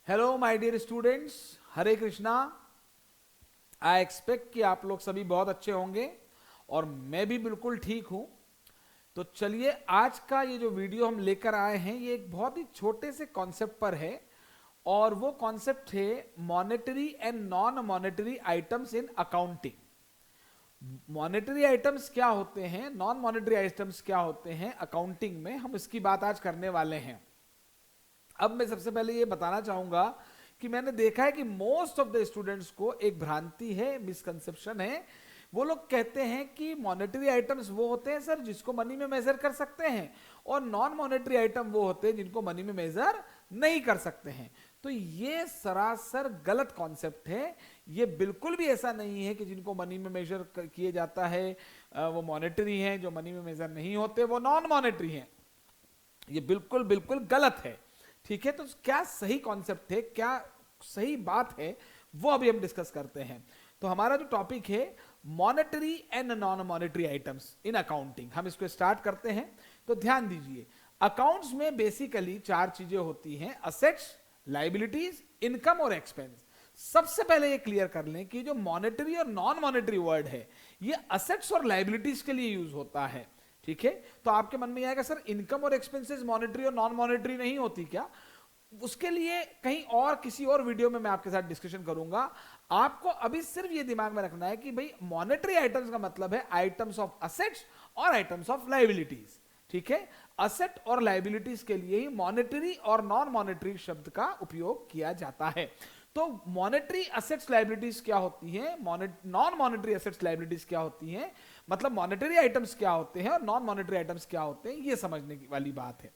Hello my dear students, Hare Krishna. I expect कि आप लोग सभी बहुत अच्छे होंगे और मैं भी बिल्कुल ठीक हूं। तो चलिए, आज का ये जो वीडियो हम लेकर आए हैं ये एक बहुत ही छोटे से कॉन्सेप्ट पर है और वो कॉन्सेप्ट है monetary and non monetary items in accounting. Monetary items क्या होते हैं, नॉन मॉनेटरी आइटम्स क्या होते हैं अकाउंटिंग में, हम इसकी बात आज करने वाले हैं। अब मैं सबसे पहले ये बताना चाहूंगा कि मैंने देखा है कि मोस्ट ऑफ द स्टूडेंट्स को एक भ्रांति है, मिसकंसेप्शन है। वो लोग कहते हैं कि मॉनेटरी आइटम्स वो होते हैं सर जिसको मनी में मेजर कर सकते हैं, और नॉन मॉनेटरी आइटम वो होते हैं जिनको मनी में मेजर नहीं कर सकते हैं। तो ये सरासर गलत कॉन्सेप्ट है। ये बिल्कुल भी ऐसा नहीं है कि जिनको मनी में मेजर किए जाता है वो मॉनेटरी हैं, जो मनी में मेजर नहीं होते वो नॉन मॉनेटरी हैं। ये बिल्कुल बिल्कुल गलत है। ठीक है, तो क्या सही कॉन्सेप्ट है, क्या सही बात है, वो अभी हम डिस्कस करते हैं। तो हमारा जो टॉपिक है monetary and non monetary items in accounting, हम इसको स्टार्ट करते हैं। तो ध्यान दीजिए, अकाउंट्स में बेसिकली चार चीजें होती हैं: असेट्स, लाइबिलिटीज, इनकम और एक्सपेंस। सबसे पहले ये क्लियर कर लें कि जो मॉनेटरी और नॉन मॉनेटरी वर्ड है ये असेट्स और लाइबिलिटीज के लिए यूज होता है। ठीक है, तो आपके मन में आएगा सर इनकम और एक्सपेंसेस मॉनेटरी और नॉन मॉनेटरी नहीं होती क्या? उसके लिए कहीं और किसी और वीडियो में मैं आपके साथ डिस्कशन करूंगा। आपको अभी सिर्फ ये दिमाग में रखना है कि भाई मॉनेटरी आइटम्स का मतलब है आइटम्स ऑफ असेट्स और आइटम्स ऑफ लाइबिलिटीज। ठीक है, असेट और लाइबिलिटीज के लिए ही मॉनेटरी और नॉन मॉनेटरी शब्द का उपयोग किया जाता है। तो मॉनेटरी असेट्स लाइबिलिटीज क्या होती हैं, नॉन मॉनेटरी असेट्स लाइबिलिटीज क्या होती हैं, मतलब मॉनेटरी आइटम्स क्या होते हैं और नॉन मॉनेटरी आइटम्स क्या होते हैं, ये समझने की वाली बात है।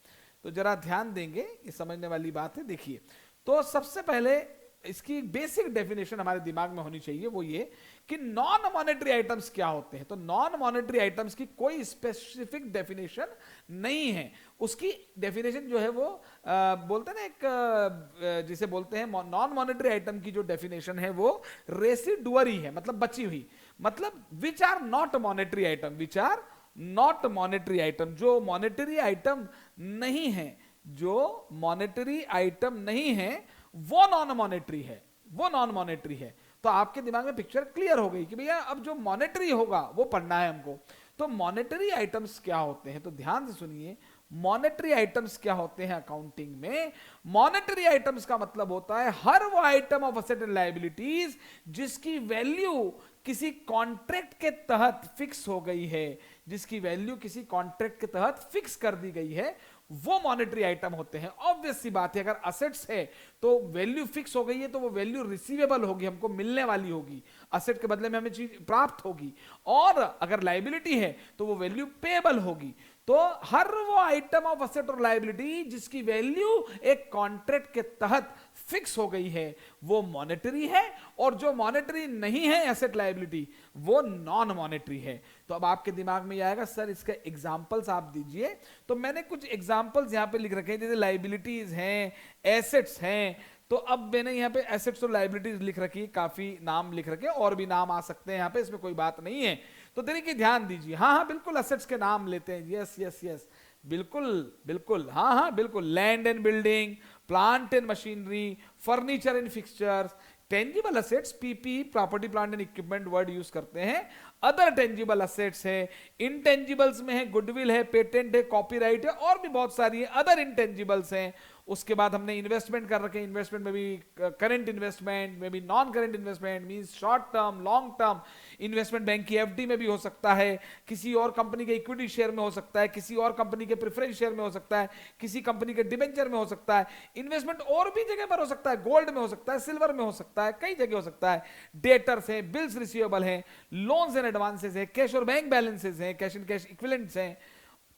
तो जरा ध्यान देंगे, ये समझने वाली बात है। देखिए, तो सबसे पहले इसकी बेसिक डेफिनेशन हमारे दिमाग में होनी चाहिए, वो ये कि नॉन मॉनेटरी आइटम्स क्या होते हैं। तो नॉन मॉनेटरी आइटम्स की कोई स्पेसिफिक डेफिनेशन नहीं है। उसकी डेफिनेशन जो है वो बोलते हैं ना, एक जिसे बोलते हैं नॉन मॉनेटरी आइटम की जो डेफिनेशन है वो रेसिडुअरी है, मतलब बची हुई, मतलब which are not monetary item, which are not monetary item, जो मॉनेटरी आइटम नहीं है, जो मॉनेटरी आइटम नहीं है वो नॉन मॉनेटरी है, वो नॉन मॉनेटरी है। तो आपके दिमाग में पिक्चर क्लियर हो गई कि भैया अब जो मॉनेटरी होगा वो पढ़ना है हमको। तो मॉनेटरी आइटम्स क्या होते हैं, तो ध्यान से सुनिए, मॉनेटरी आइटम्स क्या होते हैं अकाउंटिंग में। मॉनेटरी आइटम्स का मतलब होता है हर वो item of asset and liabilities जिसकी वैल्यू किसी कॉन्ट्रैक्ट के तहत फिक्स हो गई है, जिसकी वैल्यू किसी कॉन्ट्रैक्ट के तहत फिक्स कर दी गई है, वो मॉनेटरी आइटम होते हैं। ऑब्वियस सी बात है, अगर असेट्स है तो वैल्यू फिक्स हो गई है तो वो वैल्यू रिसीवेबल होगी, हमको मिलने वाली होगी, असेट के बदले में हमें चीज प्राप्त होगी। और अगर लाइबिलिटी है तो वो वैल्यू पेबल होगी। तो हर वो आइटम ऑफ असेट और लाइबिलिटी जिसकी वैल्यू एक कॉन्ट्रैक्ट के तहत फिक्स हो गई है वो मॉनेटरी है, और जो मॉनेटरी नहीं है एसेट लाइबिलिटी वो नॉन मॉनेटरी है। तो अब आपके दिमाग में आएगा सर इसका एग्जांपल्स आप दीजिए। तो मैंने कुछ एग्जांपल्स यहां पे लिख रखे हैं, जैसे लाइबिलिटीज हैं, एसेट्स हैं। तो अब मैंने यहाँ पे एसेट्स और लाइबिलिटीज लिख रखी, काफी नाम लिख रखे, और भी नाम आ सकते हैं यहाँ पे, इसमें कोई बात नहीं है। तो देखिए ध्यान दीजिए, हाँ हाँ बिल्कुल असेट्स के नाम लेते हैं, यस यस यस, बिल्कुल बिल्कुल, हाँ हाँ बिल्कुल, land and building, plant and machinery, furniture and fixtures. Tangible assets PP, property plant and equipment word use करते हैं। अदर टेंजिबल असेट्स है, इंटेंजिबल्स में है गुडविल है, पेटेंट है, कॉपीराइट है, और भी बहुत सारी है अदर इंटेंजिबल्स हैं। उसके बाद हमने इन्वेस्टमेंट कर रखे, इन्वेस्टमेंट में भी करंट इन्वेस्टमेंट में भी non current investment, means short term long term investment, bank की एफडी में भी हो सकता है, किसी और कंपनी के इक्विटी शेयर में हो सकता है, किसी और कंपनी के प्रेफरेंस शेयर में हो सकता है, किसी कंपनी के डिबेंचर में हो सकता है। इन्वेस्टमेंट और भी जगह पर हो सकता है, गोल्ड में हो सकता है, सिल्वर में हो सकता है, कई जगह हो सकता है। डेटर्स हैं, बिल्स रिसीवेबल हैं, लोन्स एंड एडवांसेस हैं, कैश और बैंक बैलेंसेस हैं, कैश एंड कैश इक्विवेलेंट्स हैं,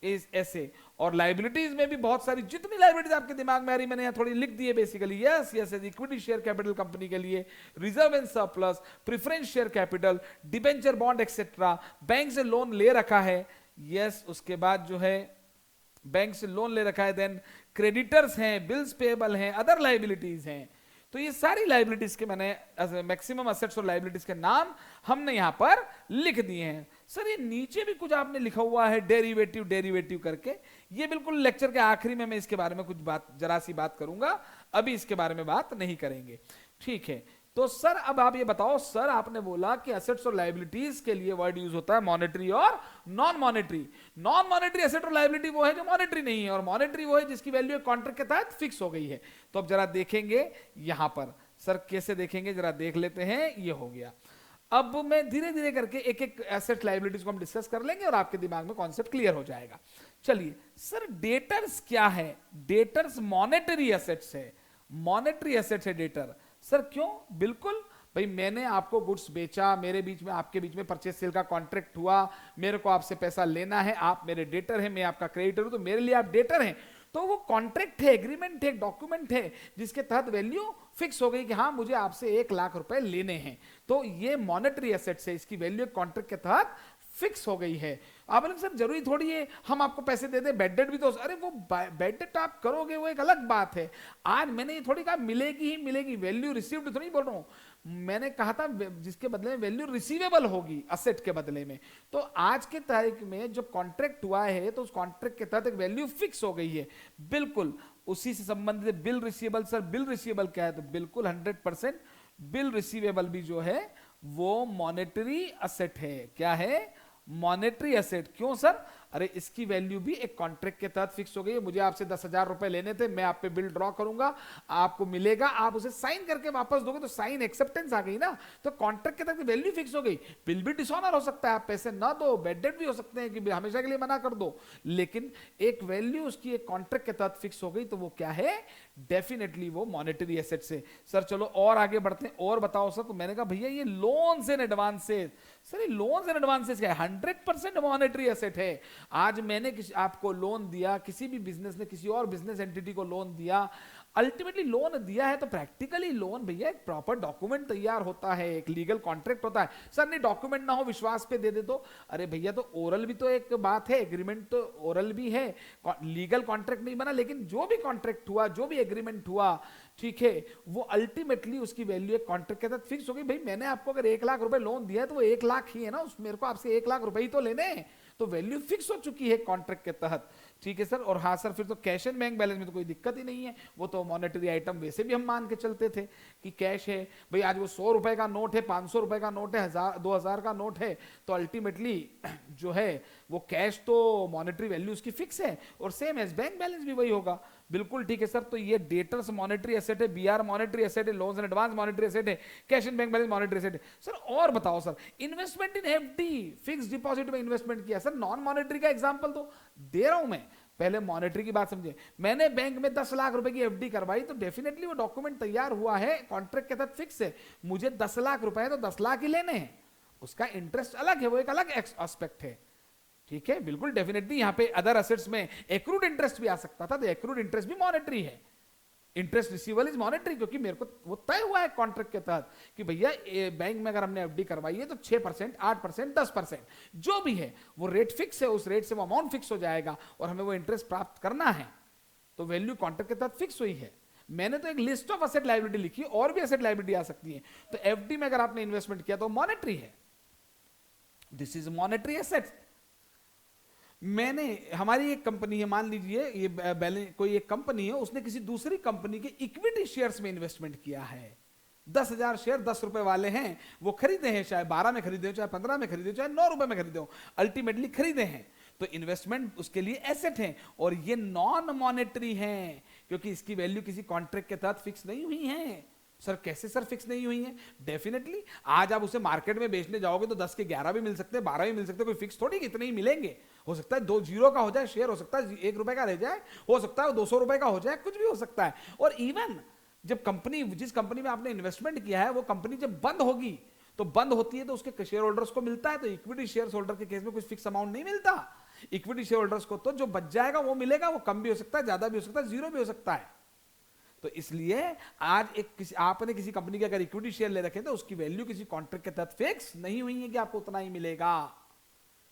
इस ऐसे। और लाइबिलिटीज में भी बहुत सारी, जितनी लाइबिलिटीज आपके दिमाग में आ रही मैंने यहाँ थोड़ी लिख दी है basically. Yes yes, equity share capital company के लिए, reserve and surplus, preference share capital, debenture bond etcetera, bank से लोन ले रखा है। यस, उसके बाद जो है बैंक से लोन ले रखा है, देन क्रेडिटर्स हैं, बिल्स पेएबल हैं, अदर लाइबिलिटीज हैं। तो ये सारी लाइबिलिटीज के मैंने मैक्सिमम असेट्स और लाइबिलिटीज के नाम हमने यहां पर लिख दिए हैं। सर ये नीचे भी कुछ आपने लिखा हुआ है डेरिवेटिव डेरिवेटिव करके, ये बिल्कुल लेक्चर के आखिरी में मैं इसके बारे में कुछ बात, जरा सी बात करूंगा, अभी इसके बारे में बात नहीं करेंगे, ठीक है। तो सर अब आप ये बताओ, सर आपने बोला कि एसेट्स और लायबिलिटीज के लिए वर्ड यूज होता है मॉनेटरी और non monetary. Non monetary asset और लायबिलिटी वो है जो मॉनेटरी नहीं है, और मॉनेटरी वो है जिसकी वैल्यू कॉन्ट्रैक्ट के तहत फिक्स हो गई है। तो अब जरा देखेंगे यहां पर, सर कैसे देखेंगे, जरा देख लेते हैं। ये हो गया। अब मैं धीरे धीरे करके एक एक एसेट लायबिलिटीज को हम डिस्कस कर लेंगे और आपके दिमाग में कॉन्सेप्ट क्लियर हो जाएगा। चलिए सर, डेटर्स क्या है? डेटर्स मॉनेटरी एसेट्स है, मॉनेटरी एसेट्स है डेटर। सर क्यों? बिल्कुल भाई, मैंने आपको गुड्स बेचा, मेरे बीच में आपके बीच में परचेज सेल का कॉन्ट्रैक्ट हुआ, मेरे को आपसे पैसा लेना है, आप मेरे डेटर हैं, मैं आपका क्रेडिटर हूं, तो मेरे लिए आप डेटर हैं। तो वो कॉन्ट्रैक्ट है, एग्रीमेंट है, डॉक्यूमेंट है, जिसके तहत वैल्यू फिक्स हो गई कि हाँ मुझे आपसे 1 लाख रुपए लेने हैं। तो ये मॉनेटरी एसेट्स है, इसकी वैल्यू कॉन्ट्रैक्ट के तहत फिक्स हो गई है। आप बोलेंगे सर जरूरी थोड़ी है हम आपको पैसे दे दें, बेड डेट भी तो, अरे वो बेड डेट आप करोगे वो एक अलग बात है। आज मैंने ये थोड़ी कहा मिलेगी ही मिलेगी, वैल्यू रिसीव्ड तो नहीं बोल रहा हूं, मैंने कहा था जिसके बदले में वैल्यू रिसीवेबल होगी असेट के बदले में। तो आज के तारीख में जो कॉन्ट्रैक्ट हुआ है तो उस कॉन्ट्रैक्ट के तहत एक वैल्यू फिक्स हो गई है। बिल्कुल उसी से संबंधित bill receivable. Sir bill receivable क्या है? तो बिल्कुल 100% बिल रिसीवेबल भी जो है वो मॉनेटरी असेट है। क्या है? Monetary asset. क्यों सर? अरे इसकी वैल्यू भी एक कॉन्ट्रैक्ट के तहत फिक्स हो गई है। मुझे आपसे 10,000 रुपए लेने थे, मैं आप पे बिल ड्रॉ करूंगा, आपको मिलेगा, आप उसे साइन करके वापस दोगे, तो साइन एक्सेप्टेंस आ गई ना। तो कॉन्ट्रैक्ट के तहत वैल्यू फिक्स हो गई। बिल भी डिसऑनर हो सकता है, आप पैसे ना दो, बेड डेट भी हो सकते हैं कि हमेशा के लिए मना कर दो, लेकिन एक वैल्यू उसकी एक कॉन्ट्रैक्ट के तहत फिक्स हो गई, तो वो क्या है? डेफिनेटली वो मॉनेटरी एसेट से। सर चलो और आगे बढ़ते हैं, और बताओ सर। तो मैंने कहा भैया ये लोन्स एंड एडवांसेस। सर ये लोन्स एंड एडवांसेस क्या है? 100% मॉनेटरी एसेट है। आज मैंने आपको लोन दिया, किसी भी बिजनेस ने किसी और बिजनेस एंटिटी को लोन दिया, अल्टीमेटली लोन दिया है तो प्रैक्टिकली लोन भैया एक प्रॉपर डॉक्यूमेंट तैयार होता है, एक लीगल कॉन्ट्रैक्ट होता है। सर नहीं डॉक्यूमेंट ना हो, विश्वास पे दे दे तो, अरे भैया तो ओरल भी तो एक बात है, एग्रीमेंट तो ओरल भी है, लीगल कॉन्ट्रैक्ट नहीं बना, लेकिन जो भी कॉन्ट्रैक्ट हुआ, जो भी एग्रीमेंट हुआ, ठीक है, वो अल्टीमेटली उसकी वैल्यू एक कॉन्ट्रैक्ट के तहत फिक्स हो गई। भाई मैंने आपको अगर 1 लाख रुपए लोन दिया है तो वो 1 लाख ही है ना, उस मेरे को आपसे 1 लाख रुपए ही तो लेने हैं, तो वैल्यू फिक्स हो चुकी है कॉन्ट्रैक्ट के तहत। ठीक है सर। और हाँ सर, फिर तो कैश एंड बैंक बैलेंस में तो कोई दिक्कत ही नहीं है, वो तो मॉनेटरी आइटम वैसे भी हम मान के चलते थे कि कैश है। भाई आज वो 100 रुपए का नोट है, 500 रुपए का नोट है, 2000 का नोट है, तो अल्टीमेटली जो है वो कैश तो मॉनेटरी वैल्यू उसकी फिक्स है, और सेम एज बैंक बैलेंस भी वही होगा। बिल्कुल ठीक है सर। तो ये डेटर्स मॉनेटरी एसेट है, बीआर मॉनेटरी एसेट है, loans and advance monetary asset है, cash and bank balance monetary asset है। सर और बताओ sir, investment in FD, fixed deposit में इन्वेस्टमेंट किया, सर नॉन मॉनेटरी का एग्जांपल तो दे रहा हूं मैं, पहले मॉनेटरी की बात समझे। मैंने बैंक में 10 लाख रुपए की एफडी करवाई, तो डेफिनेटली वो डॉक्यूमेंट तैयार हुआ है, कॉन्ट्रैक्ट के तहत फिक्स है, मुझे 10 लाख रुपए है तो 10 लाख ही लेने हैं, उसका इंटरेस्ट अलग है, वो एक अलग एस्पेक्ट है। ठीक है, बिल्कुल डेफिनेटली यहाँ पे अदर एसेट्स में एक्रूड इंटरेस्ट भी आ सकता था, तो एक्रूड इंटरेस्ट भी मॉनेटरी है, इंटरेस्ट रिसीवेबल इज मॉनेटरी, क्योंकि मेरे को वो तय हुआ है कॉन्ट्रैक्ट के तहत कि भैया बैंक में अगर हमने एफडी करवाई है तो 6%, 8%, 10% जो भी है वो रेट फिक्स है, उस रेट से वो अमाउंट फिक्स हो जाएगा और हमें वो इंटरेस्ट प्राप्त करना है, तो वैल्यू कॉन्ट्रैक्ट के तहत फिक्स हुई है। मैंने तो एक लिस्ट ऑफ एसेट लायबिलिटी लिखी, और भी एसेट लायबिलिटी आ सकती है, तो एफडी में अगर आपने इन्वेस्टमेंट किया तो मॉनेटरी है, दिस इज मॉनेटरी एसेट। मैंने, हमारी एक कंपनी है, मान लीजिए ये बैलेंस, कोई एक कंपनी है, उसने किसी दूसरी कंपनी के इक्विटी शेयर्स में इन्वेस्टमेंट किया है, 10,000 शेयर 10 रुपए वाले हैं, वो खरीदे हैं, चाहे 12 में खरीदे हो, चाहे 15 में खरीदे हो, चाहे 9 रुपए में खरीदे हो, अल्टीमेटली खरीदे हैं, तो इन्वेस्टमेंट उसके लिए एसेट है, और ये नॉन मॉनेटरी है क्योंकि इसकी वैल्यू किसी कॉन्ट्रैक्ट के तहत फिक्स नहीं हुई है। सर कैसे सर फिक्स नहीं हुई है? डेफिनेटली आज आप उसे मार्केट में बेचने जाओगे तो 10 के 11 भी मिल सकते हैं, 12 भी मिल सकते हैं, कोई फिक्स थोड़ी कितने ही मिलेंगे, हो सकता है 2 जीरो का हो जाए शेयर, हो सकता है 1 रुपए का रह जाए, हो सकता है 200 रुपए का हो जाए, कुछ भी हो सकता है। और इवन जब कंपनी, जिस कंपनी में आपने इन्वेस्टमेंट किया है वो कंपनी जब बंद होगी, तो बंद होती है तो उसके शेयर होल्डर्स को मिलता है, तो इक्विटी शेयर होल्डर के केस में कुछ फिक्स अमाउंट नहीं मिलता, इक्विटी शेयर होल्डर्स को तो जो बच जाएगा वो मिलेगा, वो कम भी हो सकता है, ज्यादा भी हो सकता है, जीरो भी हो सकता है। तो इसलिए आज आपने किसी कंपनी के अगर इक्विटी शेयर ले रखे तो उसकी वैल्यू किसी कॉन्ट्रैक्ट के तहत फिक्स नहीं हुई है कि आपको उतना ही मिलेगा,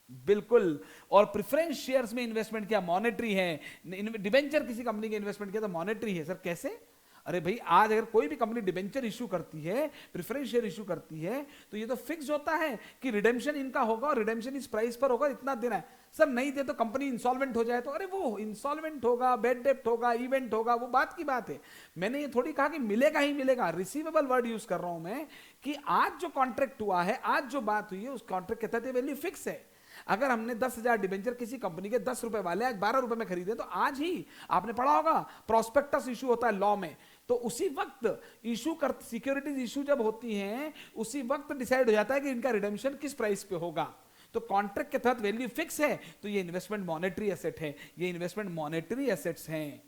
बिल्कुल। और प्रेफरेंस शेयर्स में इन्वेस्टमेंट किया, मॉनेटरी है, डिबेंचर किसी कंपनी के इन्वेस्टमेंट किया तो मॉनेटरी है। सर कैसे? अरे भाई आज अगर कोई भी कंपनी डिबेंचर इशू करती है, प्रेफरेंस शेयर इशू करती है, तो ये तो फिक्स होता है कि रिडेम्पशन इनका होगा और रिडेम्पशन इस प्राइस पर होगा, इतना देना है। सर नहीं दे तो कंपनी इंसॉल्वेंट हो जाए तो, अरे वो इंसॉल्वेंट होगा, बैड डेप्ट होगा, इवेंट होगा, वो बात की बात है। मैंने ये थोड़ी कहा कि मिलेगा ही मिलेगा, रिसीवेबल वर्ड यूज कर रहा हूं मैं कि आज जो कॉन्ट्रैक्ट हुआ है, आज जो बात हुई है, उस कॉन्ट्रैक्ट के तहत वैल्यू फिक्स है। अगर हमने 10,000 डिबेंचर किसी कंपनी के 10 रुपए वाले आज 12 रुपए में खरीदे, तो आज ही आपने पढ़ा होगा प्रोस्पेक्टस इशू होता है लॉ में, तो उसी वक्त इशू कर सिक्योरिटीज इशू जब होती हैं, उसी वक्त डिसाइड हो जाता है कि इनका रिडेम्पशन किस प्राइस पे होगा। तो कॉन्ट्रैक्ट के तहत वैल्यू फिक्स है, तो ये इन्वेस्टमेंट मॉनेटरी एसेट है, ये इन्वेस्टमेंट मॉनेटरी एसेट्स हैं।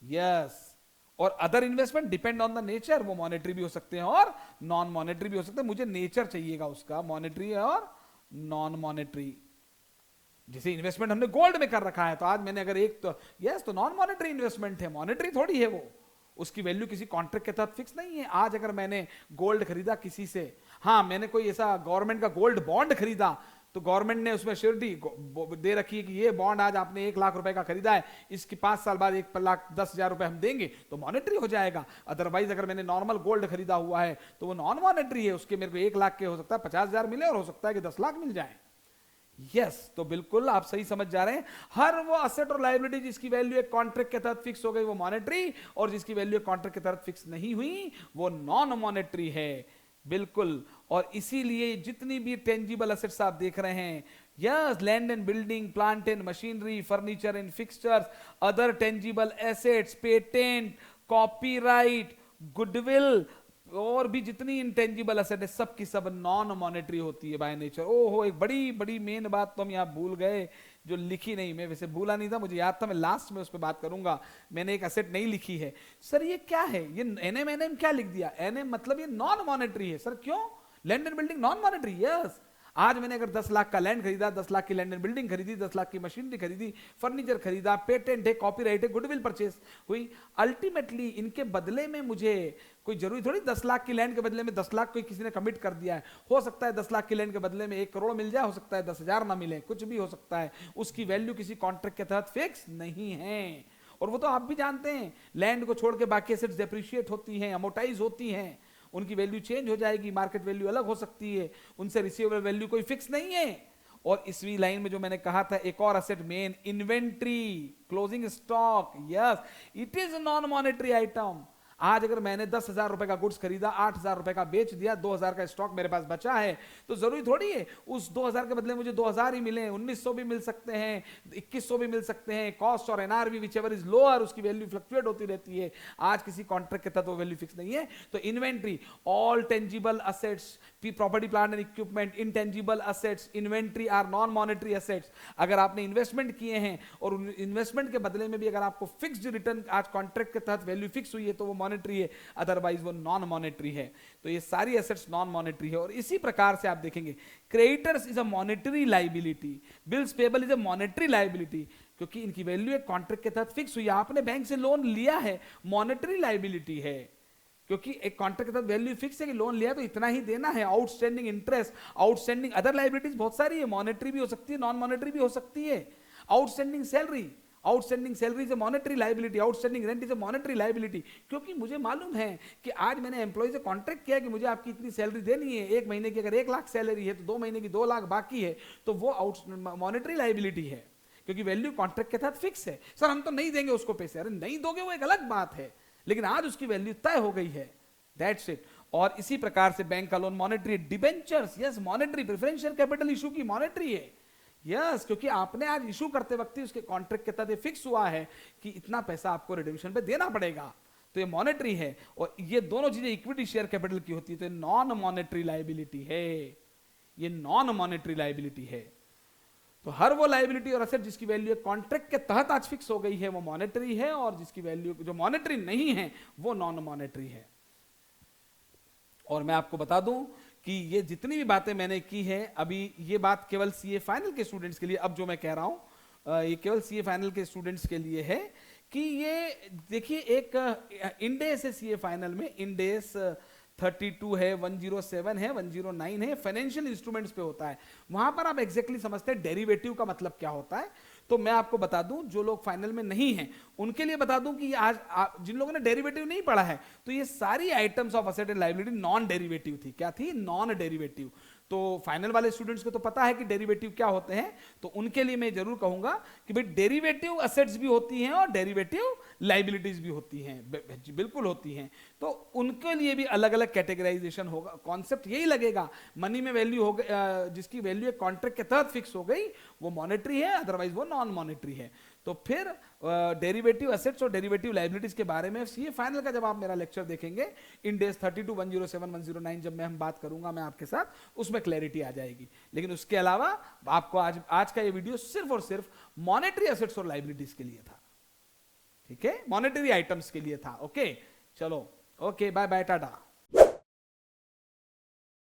यस, और other investment depend on the nature, वो मॉनेटरी भी हो सकते हैं और नॉन मॉनेटरी भी हो सकते हैं। मुझे नेचर चाहिएगा उसका, मॉनेटरी और नॉन मॉनेटरी। जैसे इन्वेस्टमेंट हमने गोल्ड में कर रखा है, तो आज मैंने अगर एक तो यस तो नॉन मॉनेटरी इन्वेस्टमेंट है, मॉनेटरी थोड़ी है वो, उसकी वैल्यू किसी कॉन्ट्रैक्ट के तहत फिक्स नहीं है। आज अगर मैंने गोल्ड खरीदा किसी से, हाँ मैंने कोई ऐसा गवर्नमेंट का गोल्ड बॉन्ड खरीदा, तो गवर्नमेंट ने उसमें श्योरिटी दे रखी है कि ये बॉन्ड आज आपने 1 लाख रुपए का खरीदा है, इसकी 5 साल बाद 1,10,000 रुपए हम देंगे, तो मॉनेटरी हो जाएगा। अदरवाइज अगर मैंने नॉर्मल गोल्ड खरीदा हुआ है तो वो नॉन मॉनेटरी है, उसके मेरे को 1 लाख के हो सकता है 50,000 मिले और हो सकता है कि 10 लाख मिल जाए। यस, तो बिल्कुल आप सही समझ जा रहे हैं। हर वो असेट और लायबिलिटी जिसकी वैल्यू एक कॉन्ट्रैक्ट के तहत फिक्स हो गई वो मॉनेटरी, और जिसकी वैल्यू कॉन्ट्रैक्ट के तहत फिक्स नहीं हुई वो नॉन मॉनेटरी है। बिल्कुल, और इसीलिए जितनी भी टेंजिबल असेट्स आप देख रहे हैं, yes, land and building, plant and machinery, furniture and fixtures, other tangible assets, patent, copyright, goodwill, और भी जितनी इंटेंजिबल एसेट है सब की सब नॉन मॉनेटरी होती है बाय नेचर। ओहो, एक बड़ी बड़ी मेन बात तो हम यहाँ भूल गए, जो लिखी नहीं, मैं वैसे भूला नहीं था, मुझे याद था, मैं लास्ट में उस पर बात करूंगा। मैंने एक एसेट नहीं लिखी है। सर ये क्या है, ये एनएम क्या लिख दिया, एनएम मतलब ये नॉन मॉनेटरी है। सर क्यों, land and building non monetary? Yes, आज मैंने अगर 10 लाख का लैंड खरीदा, 10 लाख की लैंड एंड बिल्डिंग खरीदी, 10 लाख की मशीनरी खरीदी, फर्नीचर खरीदा, पेटेंट है, कॉपीराइट है, गुडविल परचेस हुई, अल्टीमेटली इनके बदले में मुझे कोई जरूरी थोड़ी 10 लाख की लैंड के बदले में 10 लाख कोई किसी ने कमिट कर दिया है। हो सकता है 10 लाख की लैंड के बदले में 1 करोड़ मिल जाए, हो सकता है 10,000 ना मिले, कुछ भी हो सकता है। उसकी वैल्यू किसी कॉन्ट्रैक्ट के तहत फिक्स नहीं है। और वो तो आप भी जानते हैं, लैंड को छोड़ के बाकी एसेट्स डेप्रिशिएट होती हैं, अमोर्टाइज होती हैं, उनकी वैल्यू चेंज हो जाएगी, मार्केट वैल्यू अलग हो सकती है, उनसे रिसीवेबल वैल्यू कोई फिक्स नहीं है। और इसी लाइन में जो मैंने कहा था, एक और asset main, inventory, closing stock, yes it is non monetary item. आज अगर मैंने 10,000 रुपए का गुड्स खरीदा, 8,000 रुपए का बेच दिया, 2,000 का स्टॉक मेरे पास बचा है, तो जरूरी थोड़ी है उस 2,000 के बदले मुझे 2,000 ही मिले, 1,900 भी मिल सकते हैं, 2,100 भी मिल सकते हैं। कॉस्ट और एनआरवी विचएवर इज लोअर, उसकी वैल्यू फ्लक्चुएट होती रहती है। आज किसी कॉन्ट्रैक्ट के तहत वो वैल्यू फिक्स नहीं है। तो inventory, all tangible assets, property plant and equipment, intangible assets, inventory are non monetary assets. अगर आपने इन्वेस्टमेंट किए हैं और इन्वेस्टमेंट के बदले में भी अगर आपको फिक्स्ड रिटर्न आज कॉन्ट्रैक्ट के तहत वैल्यू फिक्स हुई है, तो वो मॉनेटरी है, अदरवाइज वो नॉन मॉनेटरी है। तो ये सारी एसेट्स नॉन मॉनेटरी है। और इसी प्रकार से आप देखेंगे, creditors is a monetary liability, bills payable is a monetary liability, क्योंकि इनकी वैल्यू एक कॉन्ट्रैक्ट के तहत फिक्स हुई है। आपने बैंक से लोन लिया है, मॉनेटरी लायबिलिटी है, क्योंकि एक कॉन्ट्रैक्ट के तहत वैल्यू फिक्स है कि लोन लिया तो इतना ही देना है। Outstanding interest, outstanding other liabilities बहुत सारी है, मॉनेटरी भी हो सकती है, नॉन मॉनेटरी भी हो सकती है। Outstanding salary, outstanding salary is a monetary liability, outstanding rent is a monetary liability, क्योंकि मुझे मालूम है कि आज मैंने एम्प्लॉय से कॉन्ट्रैक्ट किया कि मुझे आपकी इतनी सैलरी देनी है, 1 महीने की अगर 1 लाख सैलरी है तो 2 महीने की 2 लाख बाकी है, तो वो मॉनेटरी लायबिलिटी है, क्योंकि वैल्यू कॉन्ट्रैक्ट के तहत फिक्स है। सर हम तो नहीं देंगे उसको पैसे, अरे नहीं दोगे वो एक अलग बात है, लेकिन आज उसकी वैल्यू तय हो गई है, दैट्स इट। और इसी प्रकार से बैंक का loan monetary, debentures, yes monetary, preferential capital issue की मॉनेटरी है, यस क्योंकि आपने आज इशू करते वक्त ही उसके कॉन्ट्रैक्ट के तहत फिक्स हुआ है कि इतना पैसा आपको रिडेम्पशन पे देना पड़ेगा, तो ये मॉनेटरी है। और ये दोनों चीजें इक्विटी शेयर कैपिटल की होती है, तो ये नॉन मॉनेटरी लायबिलिटी है, ये नॉन मॉनेटरी लायबिलिटी है। तो हर वो लायबिलिटी और असेट जिसकी वैल्यू कॉन्ट्रैक्ट के तहत आज फिक्स हो गई है वो मॉनेटरी है, और जिसकी वैल्यू जो मॉनेटरी नहीं है वो नॉन मॉनेटरी है। और मैं आपको बता दूं कि ये जितनी भी बातें मैंने की हैं, अभी ये बात केवल सीए फाइनल के स्टूडेंट्स के लिए, अब जो मैं कह रहा हूं ये केवल सीए फाइनल के स्टूडेंट्स के लिए है कि ये देखिए, एक इंडेस है सीए फाइनल में, इंडेस 32 है, 107 है, 109 है, फाइनेंशियल इंस्ट्रूमेंट्स पे होता है। वहां पर आप एग्जैक्टली समझते हैं डेरिवेटिव का मतलब क्या होता है। तो मैं आपको बता दूं, जो लोग फाइनल में नहीं हैं उनके लिए बता दूं कि आज जिन लोगों ने डेरिवेटिव नहीं पढ़ा है, तो ये सारी items of asset and liability non derivative थी। क्या थी? Non derivative. तो फाइनल वाले स्टूडेंट्स को तो पता है कि डेरिवेटिव क्या होते हैं, तो उनके लिए मैं जरूर कहूंगा कि भाई डेरिवेटिव असेट्स भी होती हैं और डेरिवेटिव लायबिलिटीज भी होती हैं, बिल्कुल होती हैं। तो उनके लिए भी अलग अलग कैटेगराइजेशन होगा। कॉन्सेप्ट यही लगेगा, मनी में वैल्यू हो गई, जिसकी वैल्यू एक कॉन्ट्रैक्ट के तहत फिक्स हो गई वो मॉनेटरी है, अदरवाइज वो नॉन मॉनेटरी है। तो फिर डेरिवेटिव एसेट्स और डेरिवेटिव लायबिलिटीज के बारे में ये फाइनल का जब आप मेरा लेक्चर देखेंगे इन डेज 32, 107, 109 जब मैं हम बात करूंगा मैं आपके साथ, उसमें क्लैरिटी आ जाएगी। लेकिन उसके अलावा आपको आज का ये वीडियो सिर्फ और सिर्फ मॉनेटरी एसेट्स और लायबिलिटीज के लिए था, ठीक है, मॉनेटरी आइटम्स के लिए था। ओके, चलो, ओके, बाय बाय, टाटा।